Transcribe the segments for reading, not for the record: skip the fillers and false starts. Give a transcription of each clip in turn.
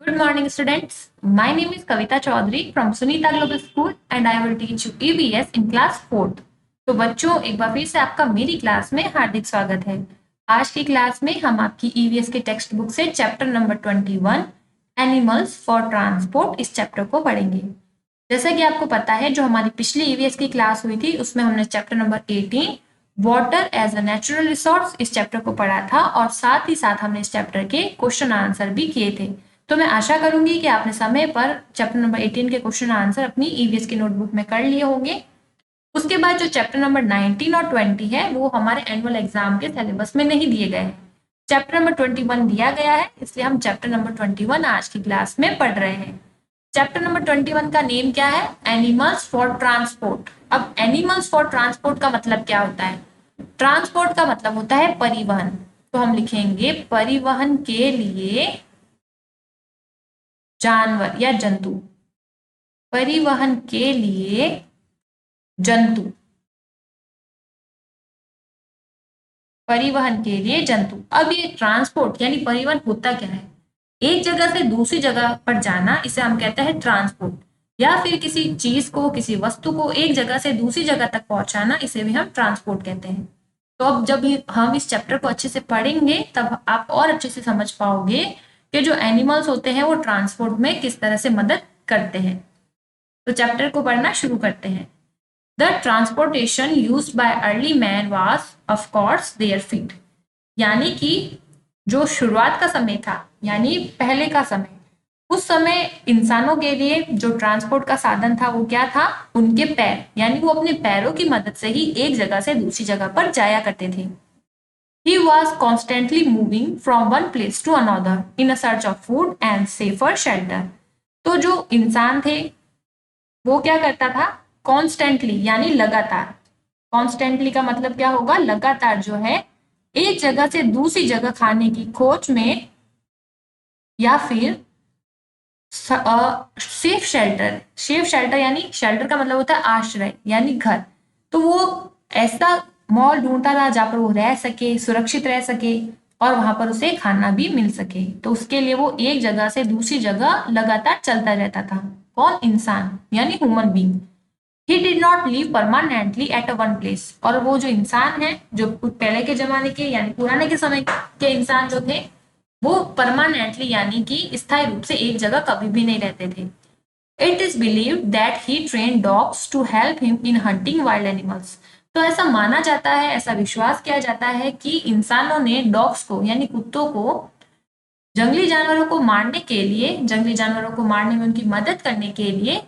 Good morning, students. My name is Kavita Chaudhary from Sunita Global School and I will teach you EVS in class 4th. तो बच्चों एक बार फिर से आपका मेरी क्लास में हार्दिक स्वागत है। आज की क्लास में हम आपकी EVS के टेक्स्ट बुक से chapter number 21 animals for transport इस चैप्टर को पढ़ेंगे। जैसा कि आपको पता है, जो हमारी पिछली EVS की क्लास हुई थी उसमें हमने chapter number 18 water as a natural resource इस चैप्टर को पढ़ा था और साथ ही साथ हमने इस चैप्टर के क्वेश्चन आंसर भी किए थे। तो मैं आशा करूंगी कि आपने समय पर चैप्टर नंबर 18 के क्वेश्चन आंसर अपनी ईवीएस की नोटबुक में कर लिए होंगे। उसके बाद जो चैप्टर नंबर 19 और 20 है वो हमारे एनुअल एग्जाम के सिलेबस में नहीं दिए गए हैं। चैप्टर नंबर 21 दिया गया है, इसलिए हम चैप्टर नंबर 21 आज की क्लास में पढ़ रहे हैं। चैप्टर नंबर 21 का नेम क्या है? Animals for transport. अब एनिमल्स फॉर ट्रांसपोर्ट का मतलब क्या होता है? ट्रांसपोर्ट का मतलब होता है परिवहन। तो हम लिखेंगे परिवहन के लिए जानवर या जंतु। परिवहन के लिए जंतु। परिवहन के लिए जंतु। अब ये ट्रांसपोर्ट यानी परिवहन होता क्या है? एक जगह से दूसरी जगह पर जाना, इसे हम कहते हैं ट्रांसपोर्ट। या फिर किसी चीज को, किसी वस्तु को एक जगह से दूसरी जगह तक पहुंचाना, इसे भी हम ट्रांसपोर्ट कहते हैं। तो अब जब हम इस चैप्टर को अच्छे से पढ़ेंगे तब आप और अच्छे से समझ पाओगे कि जो एनिमल्स होते हैं वो ट्रांसपोर्ट में किस तरह से मदद करते हैं। तो चैप्टर को पढ़ना शुरू करते हैं। The transportation used by early man was of course their feet. यानी कि जो शुरुआत का समय था, यानी पहले का समय, उस समय इंसानों के लिए जो ट्रांसपोर्ट का साधन था वो क्या था? उनके पैर। यानी वो अपने पैरों की मदद से ही एक जगह से दूसरी जगह पर जाया करते थे। He was constantly moving from one place to another in a search of food and safer shelter. तो जो इंसान थे वो क्या करता था? कॉन्स्टेंटली यानी लगातार। कॉन्स्टेंटली का मतलब क्या होगा? लगातार जो है एक जगह से दूसरी जगह खाने की खोज में, या फिर सेफ शेल्टर। सेफ शेल्टर यानी शेल्टर का मतलब होता है आश्रय यानी घर। तो वो ऐसा मॉल ढूंढता था जहां पर वो रह सके, सुरक्षित रह सके और वहां पर उसे खाना भी मिल सके। तो उसके लिए वो एक जगह से दूसरी जगह लगातार चलता रहता था। कौन? इंसान यानी human being. He did not live permanently at a one place. और वो जो इंसान है, जो पहले के जमाने के यानी पुराने के समय के इंसान जो थे, वो परमानेंटली यानी कि स्थायी रूप से एक जगह कभी भी नहीं रहते थे। It is believed that he train dogs to help him in hunting wild animals. तो ऐसा माना जाता है, ऐसा विश्वास किया जाता है कि इंसानों ने डॉग्स को यानी कुत्तों को जंगली जानवरों को मारने के लिए, जंगली जानवरों को मारने में उनकी मदद करने के लिए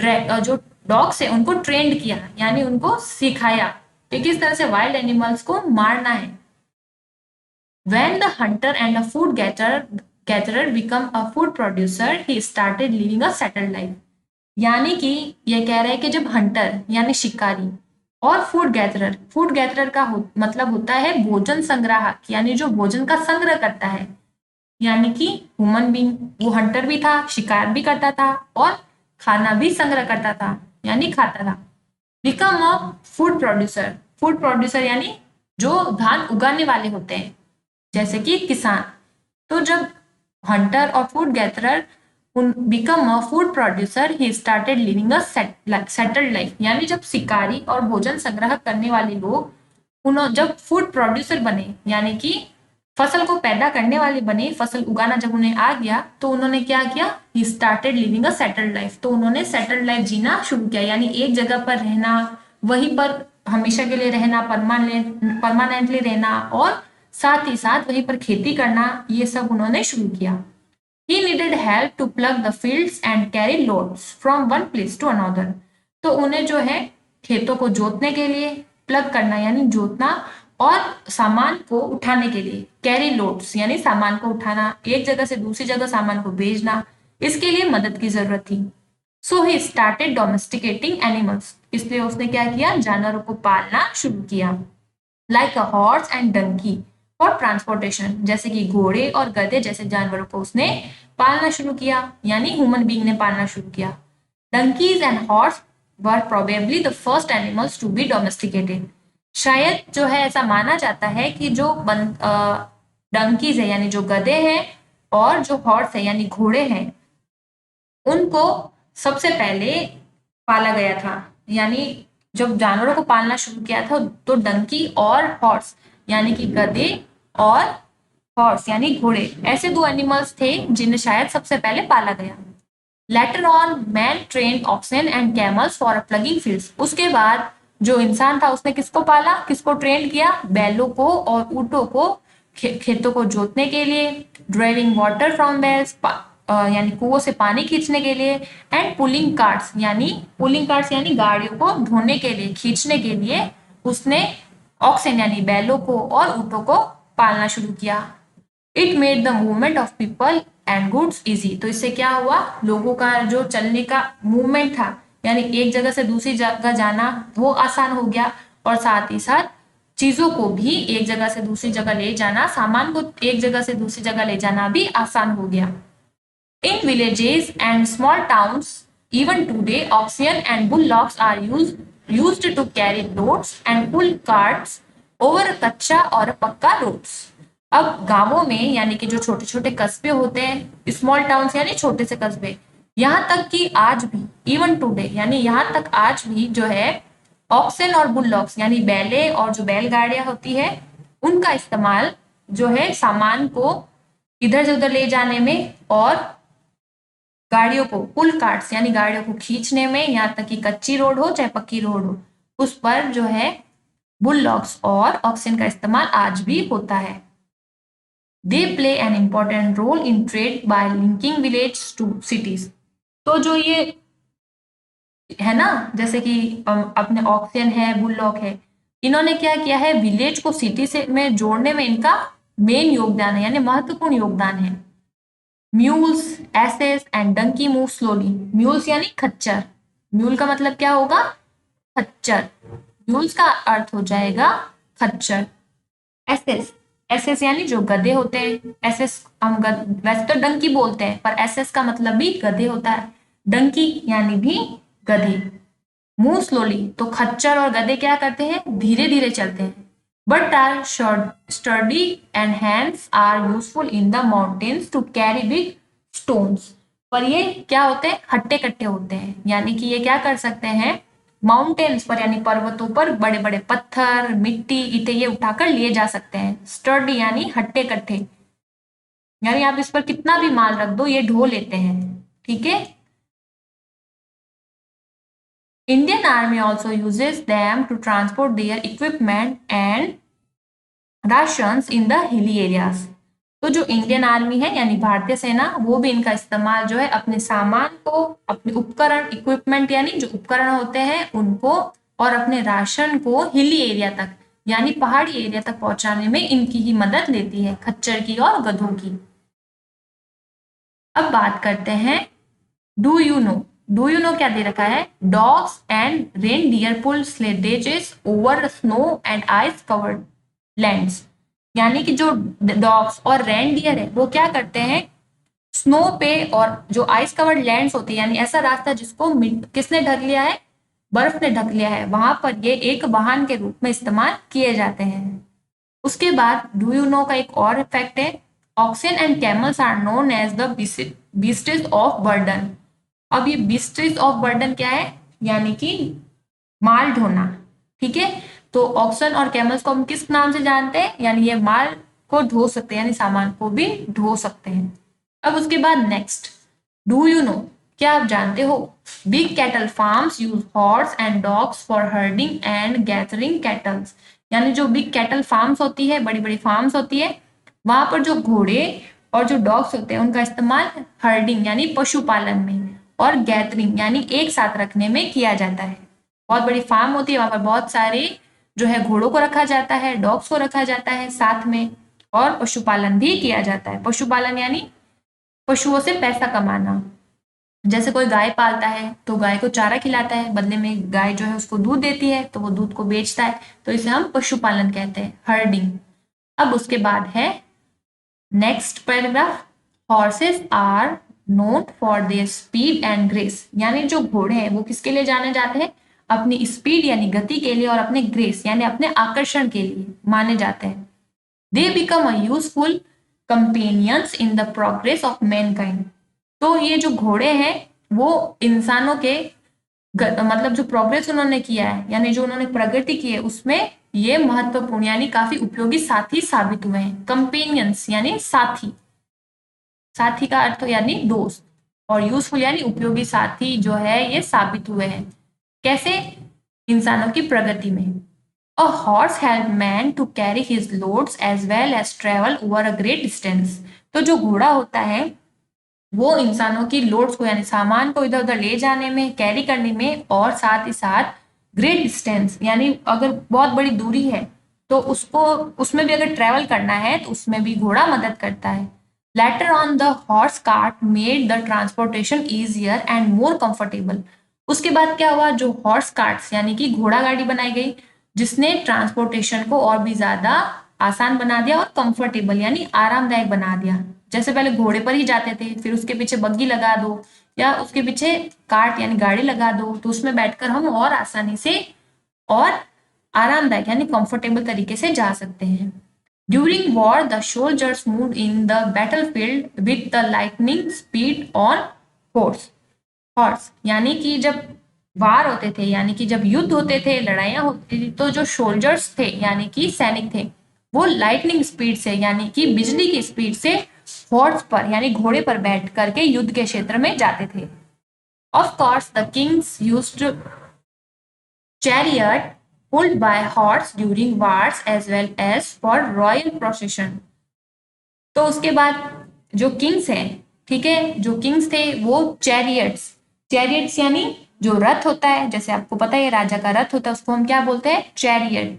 जो डॉग्स है उनको ट्रेंड किया, यानी उनको सिखाया कि किस तरह से वाइल्ड एनिमल्स को मारना है। When the hunter and a food gatherer become a food producer, he started living a settled life. यानी कि ये कह रहे हैं कि जब हंटर यानी शिकारी और फूड गैदरर का मतलब होता है भोजन संग्राहक, यानी जो भोजन का संग्रह करता है। यानी कि ह्यूमन बीइंग, वो हंटर भी था, शिकार भी करता था और खाना भी संग्रह करता था यानी खाता था। Become a food producer. Food producer यानी जो धान उगाने वाले होते हैं, जैसे कि किसान। तो जब हंटर और food gatherer become a food producer, he started living a settled life. यानी जब शिकारी और भोजन संग्रह करने वाले लोग उन्होंने जब फूड प्रोड्यूसर बने, यानी कि फसल को पैदा करने वाले बने, फसल उगाना जब उन्हें आ गया तो उन्होंने क्या किया? He started living a settled life. तो उन्होंने सेटल्ड लाइफ जीना शुरू किया, यानी एक जगह पर रहना, वहीं पर हमेशा के लिए रहना, परमानेंटली रहना और साथ ही साथ वहीं पर खेती करना, ये सब उन्होंने शुरू किया। He needed help to plough the fields and carry loads from one place to another. तो उन्हें जो है खेतों को जोतने के लिए, प्लग करना यानी जोतना, और सामान को उठाने के लिए कैरी लोड्स यानी सामान को उठाना, एक जगह से दूसरी जगह सामान को भेजना, इसके लिए मदद की जरूरत थी। So he started domesticating animals. इसलिए उसने क्या किया? जानवरों को पालना शुरू किया। Like a horse and donkey for transportation. जैसे कि घोड़े और गधे जैसे जानवरों को उसने पालना शुरू किया, यानी ह्यूमन बीइंग ने पालना शुरू किया। Donkeys and horse were probably the first animals to be domesticated. शायद जो है ऐसा माना जाता है कि जो डंकीज है यानी जो गधे हैं और जो हॉर्स है यानी घोड़े हैं उनको सबसे पहले पाला गया था। यानी जब जानवरों को पालना शुरू किया था तो डंकी और हॉर्स यानी कि गधे और हॉर्स यानी घोड़े, ऐसे दो एनिमल्स थे जिन्हें शायद सबसे पहले पाला गया। Later on man train oxen and camels for ploughing fields. उसके बाद जो इंसान था उसने किसको पाला, किसको ट्रेन किया, बैलों को और ऊंटों को खेतों को जोतने के लिए, ड्राइविंग वाटर फ्रॉम वेल्स यानी कुओं से पानी खींचने के लिए, एंड पुलिंग कार्ट्स यानी गाड़ियों को ढोने के लिए, खींचने के लिए उसने ऑक्सन यानी बैलों को और ऊंटों को पालना शुरू किया। It made the movement of people and goods easy. तो इससे क्या हुआ, लोगों का जो चलने का मूवमेंट था यानी एक जगह से दूसरी जगह जाना वो आसान हो गया, और साथ ही साथ चीजों को भी एक जगह से दूसरी जगह ले जाना, सामान को एक जगह से दूसरी जगह ले जाना भी आसान हो गया। In villages and small towns, even today, oxen and bullocks are used to carry loads and pull carts over कच्चा और पक्का roads। अब गांवों में यानी कि जो छोटे छोटे कस्बे होते हैं, स्मॉल टाउन्स यानी छोटे से कस्बे, यहाँ तक कि आज भी, इवन टुडे यानी यहाँ तक आज भी जो है ऑक्सन और बुलॉक्स यानी बैले और जो बैलगाड़ियां होती है उनका इस्तेमाल जो है सामान को इधर से उधर ले जाने में और गाड़ियों को पुल कार्ट्स यानी गाड़ियों को खींचने में, यहाँ तक कि कच्ची रोड हो चाहे पक्की रोड हो उस पर जो है बुलडॉग्स और ऑक्सन का इस्तेमाल आज भी होता है। They play an important role in trade by linking village to cities. तो जो ये है ना, जैसे कि अपने ऑक्सन है, बुलडॉग है, इन्होंने क्या किया है, विलेज को सिटी से में जोड़ने में इनका मेन योगदान है यानी महत्वपूर्ण योगदान है। Mules, asses and donkey move slowly. Mules यानी खच्चर, म्यूल का मतलब क्या होगा, खच्चर, म्यूल्स का अर्थ हो जाएगा खच्चर। एसेस, एसेस यानी जो गधे होते हैं, एसेस हम वैसे तो डंकी बोलते हैं पर एसेस का मतलब भी गधे होता है, डंकी यानी भी गधे। मूव स्लोली, तो खच्चर और गधे क्या करते हैं, धीरे धीरे चलते हैं। But are sturdy and hands are useful in the mountains to carry big stones। पर ये क्या होते हैं, हट्टे कट्टे होते हैं, यानी कि ये क्या कर सकते हैं, माउंटेन्स पर यानी पर्वतों पर बड़े बड़े पत्थर, मिट्टी, ईंटें ये उठाकर लिए जा सकते हैं। स्टर्डी यानी हट्टे कट्टे, यानी आप इस पर कितना भी माल रख दो ये ढो लेते हैं, ठीक है। Indian Army also uses them to transport their equipment and rations in the hilly areas। तो जो इंडियन आर्मी है यानी भारतीय सेना, वो भी इनका इस्तेमाल जो है अपने सामान को, अपने उपकरण, इक्विपमेंट यानी जो उपकरण होते हैं उनको, और अपने राशन को हिली एरिया तक यानी पहाड़ी एरिया तक पहुंचाने में इनकी ही मदद लेती है, खच्चर की और गधों की। अब बात करते हैं do you know. Do you know क्या दे रखा है, dogs and reindeer pull sledges over snow and ice covered lands. यानी कि जो डॉग्स और रेनडियर है वो क्या करते हैं, स्नो पे और जो आइस कवर्ड लैंड्स होती है यानी ऐसा रास्ता जिसको किसने ढक लिया है, बर्फ ने ढक लिया है, वहां पर ये एक वाहन के रूप में इस्तेमाल किए जाते हैं। उसके बाद डू यू नो का एक और फैक्ट है, oxen and camels are known as the beasts of burden. अब ये बीस्टेस ऑफ बर्डन क्या है, यानी कि माल ढोना, ठीक है। तो ऑक्सन और कैमल्स को हम किस नाम से जानते हैं, यानी ये माल को ढो सकते हैं यानी सामान को भी ढो सकते हैं। अब उसके बाद नेक्स्ट, डू यू नो, क्या आप जानते हो, big cattle farms use horse and dogs for herding and gathering kettles. यानी जो बिग कैटल फार्म्स होती है, बड़ी बड़ी फार्म्स होती है, वहां पर जो घोड़े और जो डॉग्स होते हैं उनका इस्तेमाल हर्डिंग यानी पशुपालन में और गैदरिंग यानी एक साथ रखने में किया जाता है। बहुत बड़ी फार्म होती है, वहां पर बहुत सारे जो है घोड़ों को रखा जाता है, डॉग्स को रखा जाता है साथ में, और पशुपालन भी किया जाता है। पशुपालन यानी पशुओं से पैसा कमाना। जैसे कोई गाय पालता है तो गाय को चारा खिलाता है, बदले में गाय जो है उसको दूध देती है तो वो दूध को बेचता है, तो इसे हम पशुपालन कहते हैं, हर्डिंग। अब उसके बाद है next paragraph, horses are known for their speed and grace. यानी जो घोड़े हैं वो किसके लिए जाने जाते हैं, अपनी स्पीड यानी गति के लिए और अपने ग्रेस यानी अपने आकर्षण के लिए माने जाते हैं। They become a useful companions in the progress of Mankind. तो ये जो घोड़े हैं वो इंसानों के मतलब जो प्रोग्रेस उन्होंने किया है यानी जो उन्होंने प्रगति की है उसमें ये महत्वपूर्ण यानी काफी उपयोगी साथी साबित हुए हैं। कंपेनियंस यानी साथी, साथी का अर्थ यानी दोस्त, और यूजफुल यानी उपयोगी साथी जो है ये साबित हुए हैं। कैसे? इंसानों की प्रगति में। A horse help man to carry his loads as well as travel over a great distance. तो जो घोड़ा होता है वो इंसानों की लोड्स को यानी सामान को इधर उधर ले जाने में, कैरी करने में, और साथ ही साथ ग्रेट डिस्टेंस यानी अगर बहुत बड़ी दूरी है तो उसको उसमें भी अगर ट्रेवल करना है तो उसमें भी घोड़ा मदद करता है। Later on the horse cart made the transportation easier and more comfortable. उसके बाद क्या हुआ, जो हॉर्स कार्ट्स यानी कि घोड़ा गाड़ी बनाई गई जिसने ट्रांसपोर्टेशन को और भी ज्यादा आसान बना दिया और कंफर्टेबल यानी आरामदायक बना दिया। जैसे पहले घोड़े पर ही जाते थे, फिर उसके पीछे बग्गी लगा दो या उसके पीछे कार्ट यानी गाड़ी लगा दो तो उसमें बैठकर हम और आसानी से और आरामदायक यानी कंफर्टेबल तरीके से जा सकते हैं। During war the soldiers move in the battlefield with the lightning speed on horse. Horse यानी कि जब वार होते थे यानी कि जब युद्ध होते थे, लड़ाइयां होती थी, तो जो सोल्जर्स थे यानी कि सैनिक थे वो लाइटनिंग स्पीड से यानी कि बिजली की स्पीड से हॉर्स पर यानी घोड़े पर बैठ करके युद्ध के क्षेत्र में जाते थे। Of course the Kings used chariot pulled by horse during wars as well as for royal procession। तो उसके बाद जो किंग्स हैं, ठीक है, जो किंग्स थे वो चैरियट्स, चैरियट्स यानी जो रथ होता है, जैसे आपको पता है राजा का रथ होता है उसको हम क्या बोलते हैं, चैरियट।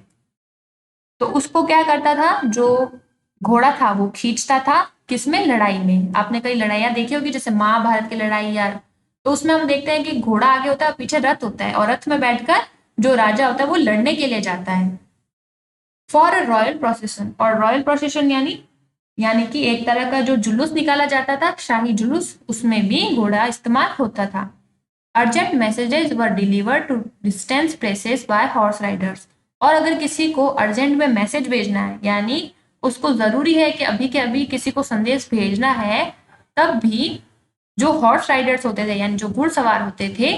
तो उसको क्या करता था, जो घोड़ा था वो खींचता था किसमें, लड़ाई में। आपने कई लड़ाइयां देखी होगी जैसे महाभारत की लड़ाई यार, तो उसमें हम देखते हैं कि घोड़ा आगे होता है पीछे रथ होता है और रथ में बैठकर जो राजा होता है वो लड़ने के लिए जाता है। फॉर अ रॉयल प्रोसेशन, और रॉयल प्रोसेशन यानी कि एक तरह का जो जुलूस निकाला जाता था, शाही जुलूस, उसमें भी घोड़ा इस्तेमाल होता था। Urgent messages were delivered to distance places by horse riders. और अगर किसी को अर्जेंट में मैसेज भेजना है यानी उसको जरूरी है कि अभी के अभी किसी को संदेश भेजना है, तब भी जो हॉर्स राइडर्स होते थे यानी जो घुड़सवार होते थे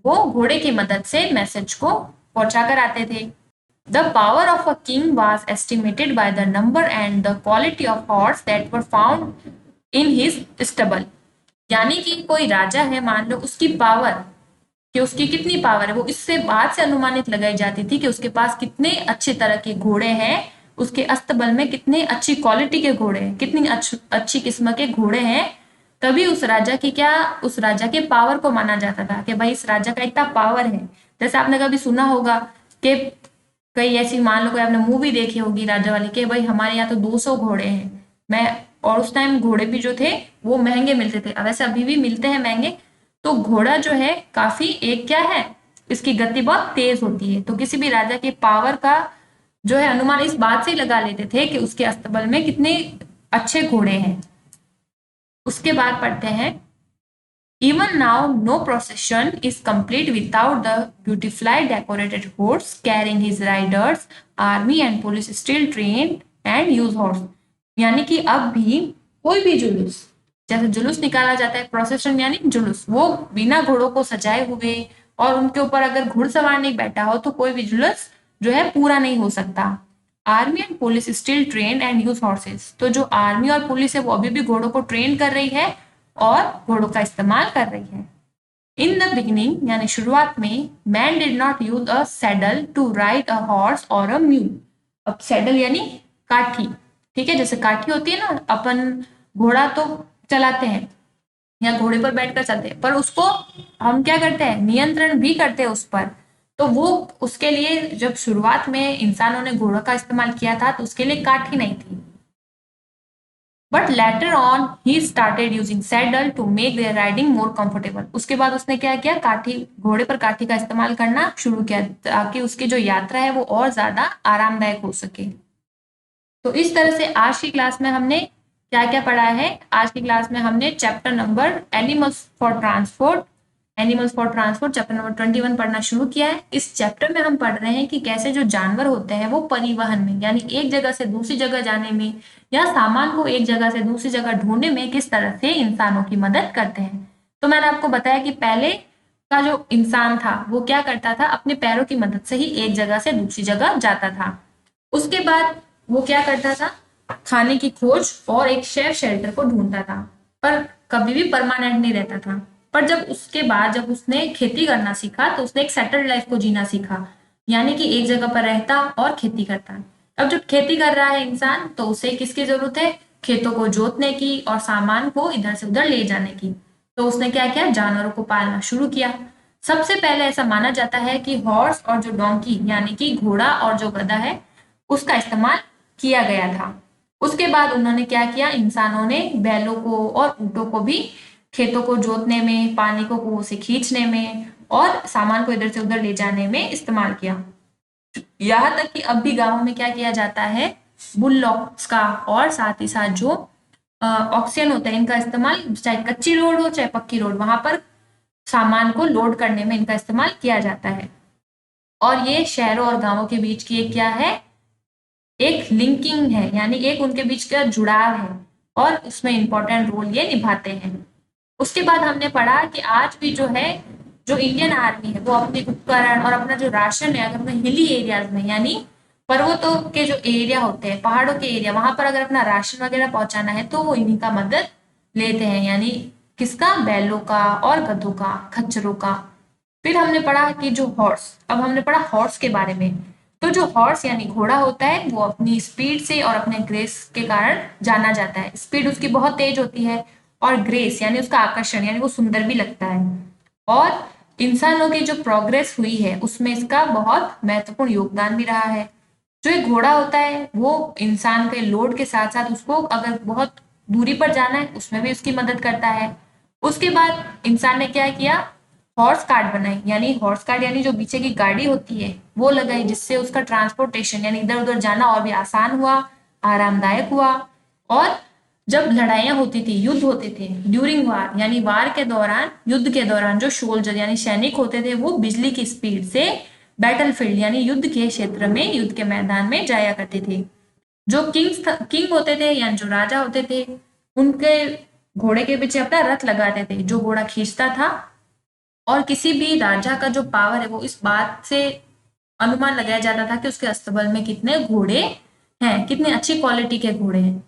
वो घोड़े की मदद से मैसेज को पहुंचा कर आते थे। The power of a king was estimated by the number and the quality of horse that were found in his stable। यानी कि कोई राजा है, मान लो उसकी पावर, कि उसकी कितनी पावर है वो इससे बात से अनुमानित लगाई जाती थी कि उसके पास कितने अच्छे तरह के घोड़े हैं, उसके अस्तबल में कितने अच्छी क्वालिटी के घोड़े हैं, कितनी अच्छी किस्म के घोड़े हैं। तभी उस राजा की क्या, उस राजा के पावर को माना जाता था कि भाई इस राजा का इतना पावर है। जैसे आपने कभी सुना होगा कि कई ऐसी, मान लो कोई आपने मूवी देखी होगी राजा वाली, कि भाई हमारे यहाँ तो 200 घोड़े हैं। मैं और उस टाइम घोड़े भी जो थे वो महंगे मिलते थे, वैसे अभी भी मिलते हैं महंगे। तो घोड़ा जो है काफी एक क्या है, इसकी गति बहुत तेज होती है, तो किसी भी राजा के पावर का जो है अनुमान इस बात से ही लगा लेते थे कि उसके अस्तबल में कितने अच्छे घोड़े हैं। उसके बाद पढ़ते हैं, even now, no procession is complete without the beautifully decorated horse carrying his riders, army and police still trained and use horse। यानी कि अब भी कोई भी जुलूस, जैसे जुलूस निकाला जाता है, प्रोसेशन यानी जुलूस, वो बिना घोड़ों को सजाए हुए और उनके ऊपर अगर घुड़सवार नहीं बैठा हो तो कोई भी जुलूस जो है पूरा नहीं हो सकता। Army and police still train and use horses. तो जो आर्मी और पुलिस है वो अभी भी घोड़ों को ट्रेन कर रही है और घोड़ों का इस्तेमाल कर रही है। इन द बिगिनिंग यानी शुरुआत में, man did not use a saddle to ride a horse or a mule. अब सैडल यानी काठी, ठीक है, जैसे काठी होती है ना, अपन घोड़ा तो चलाते हैं या घोड़े पर बैठकर चलते हैं, पर उसको हम क्या करते हैं, नियंत्रण भी करते हैं उस पर। तो वो उसके लिए जब शुरुआत में इंसानों ने घोड़ों का इस्तेमाल किया था तो उसके लिए काठी नहीं थी। But later on he started using saddle to make their riding more comfortable. उसके बाद उसने क्या किया, काठी, घोड़े पर काठी का इस्तेमाल करना शुरू किया ताकि उसकी जो यात्रा है वो और ज्यादा आरामदायक हो सके। तो इस तरह से आज की क्लास में हमने क्या क्या पढ़ा है। आज की क्लास में हमने chapter number animals for transport animals for transport chapter number 21 पढ़ना शुरू किया है। इस चैप्टर में हम पढ़ रहे हैं कि कैसे जो जानवर होते हैं वो परिवहन में यानी एक जगह से दूसरी जगह जाने में या सामान को एक जगह से दूसरी जगह ढोने में किस तरह से इंसानों की मदद करते हैं। तो मैंने आपको बताया कि पहले का जो इंसान था वो क्या करता था, अपने पैरों की मदद से ही एक जगह से दूसरी जगह जाता था। उसके बाद वो क्या करता था, खाने की खोज और एक सेफ शेल्टर को ढूंढता था, पर कभी भी परमानेंट नहीं रहता था। पर जब उसके बाद जब उसने खेती करना सीखा तो उसने एक सेटल्ड लाइफ को जीना सीखा, यानी कि एक जगह पर रहता और खेती करता। अब जब खेती कर रहा है इंसान तो उसे किसकी जरूरत है, खेतों को जोतने की और सामान को इधर से उधर ले जाने की। तो उसने क्या किया, जानवरों को पालना शुरू किया। सबसे पहले ऐसा माना जाता है कि हॉर्स और जो डोंकी यानी कि घोड़ा और जो गधा है उसका इस्तेमाल किया गया था। उसके बाद उन्होंने क्या किया, इंसानों ने बैलों को और ऊँटों को भी खेतों को जोतने में, पानी को कुओं से खींचने में और सामान को इधर से उधर ले जाने में इस्तेमाल किया। यहाँ तक कि अब भी गांवों में क्या किया जाता है, बुलडॉग्स का और साथ ही साथ जो ऑक्सियन होता है इनका इस्तेमाल, चाहे कच्ची रोड हो चाहे पक्की रोड, वहां पर सामान को लोड करने में इनका इस्तेमाल किया जाता है। और ये शहरों और गांवों के बीच की एक क्या है, एक लिंकिंग है, यानी एक उनके बीच का जुड़ाव है और उसमें इंपॉर्टेंट रोल ये निभाते हैं। उसके बाद हमने पढ़ा कि आज भी जो है, जो इंडियन आर्मी है वो अपने उपकरण और अपना जो राशन है, अगर अपने हिली एरियाज में यानी पर्वतों के जो एरिया होते हैं, पहाड़ों के एरिया, वहां पर अगर अपना राशन वगैरह पहुंचाना है तो वो इन्हीं का मदद लेते हैं, यानी किसका, बैलों का और गधों का, खच्चरों का। फिर हमने पढ़ा कि जो हॉर्स, अब हमने पढ़ा हॉर्स के बारे में। तो जो हॉर्स यानी घोड़ा होता है वो अपनी स्पीड से और अपने ग्रेस के कारण जाना जाता है। स्पीड उसकी बहुत तेज होती है और ग्रेस यानी उसका आकर्षण यानी वो सुंदर भी लगता है। और इंसानों की जो प्रोग्रेस हुई है उसमें इसका बहुत महत्वपूर्ण योगदान भी रहा है। जो एक घोड़ा होता है वो इंसान के लोड के साथ साथ उसको अगर बहुत दूरी पर जाना है उसमें भी उसकी मदद करता है। उसके बाद इंसान ने क्या किया, हॉर्स कार्ट बनाई, यानी हॉर्स कार्ट यानी जो पीछे की गाड़ी होती है वो लगाई, जिससे उसका ट्रांसपोर्टेशन यानी इधर उधर जाना और भी आसान हुआ, आरामदायक हुआ। और जब लड़ाइयां होती थी, युद्ध होते थे, ड्यूरिंग वार यानी वार के दौरान, युद्ध के दौरान जो सोल्जर यानी सैनिक होते थे वो बिजली की स्पीड से बैटलफील्ड यानी युद्ध के क्षेत्र में, युद्ध के मैदान में जाया करते थे। जो किंग होते थे यानी जो राजा होते थे, उनके घोड़े के पीछे अपना रथ लगाते थे जो घोड़ा खींचता था। और किसी भी राजा का जो पावर है वो इस बात से अनुमान लगाया जाता था कि उसके अस्तबल में कितने घोड़े हैं, कितने अच्छी क्वालिटी के घोड़े हैं।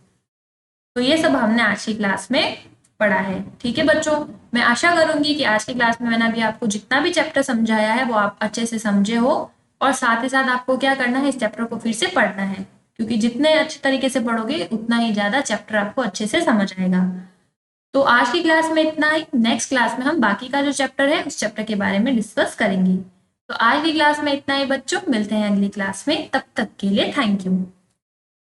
तो ये सब हमने आज की क्लास में पढ़ा है। ठीक है बच्चों, मैं आशा करूंगी कि आज की क्लास में मैंने अभी आपको जितना भी चैप्टर समझाया है वो आप अच्छे से समझे हो, और साथ ही साथ आपको क्या करना है, इस चैप्टर को फिर से पढ़ना है, क्योंकि जितने अच्छे तरीके से पढ़ोगे उतना ही ज्यादा चैप्टर आपको अच्छे से समझ आएगा। तो आज की क्लास में इतना ही। नेक्स्ट क्लास में हम बाकी का जो चैप्टर है उस चैप्टर के बारे में डिस्कस करेंगे। तो आज की क्लास में इतना ही बच्चों, मिलते हैं अगली क्लास में, तब तक के लिए थैंक यू।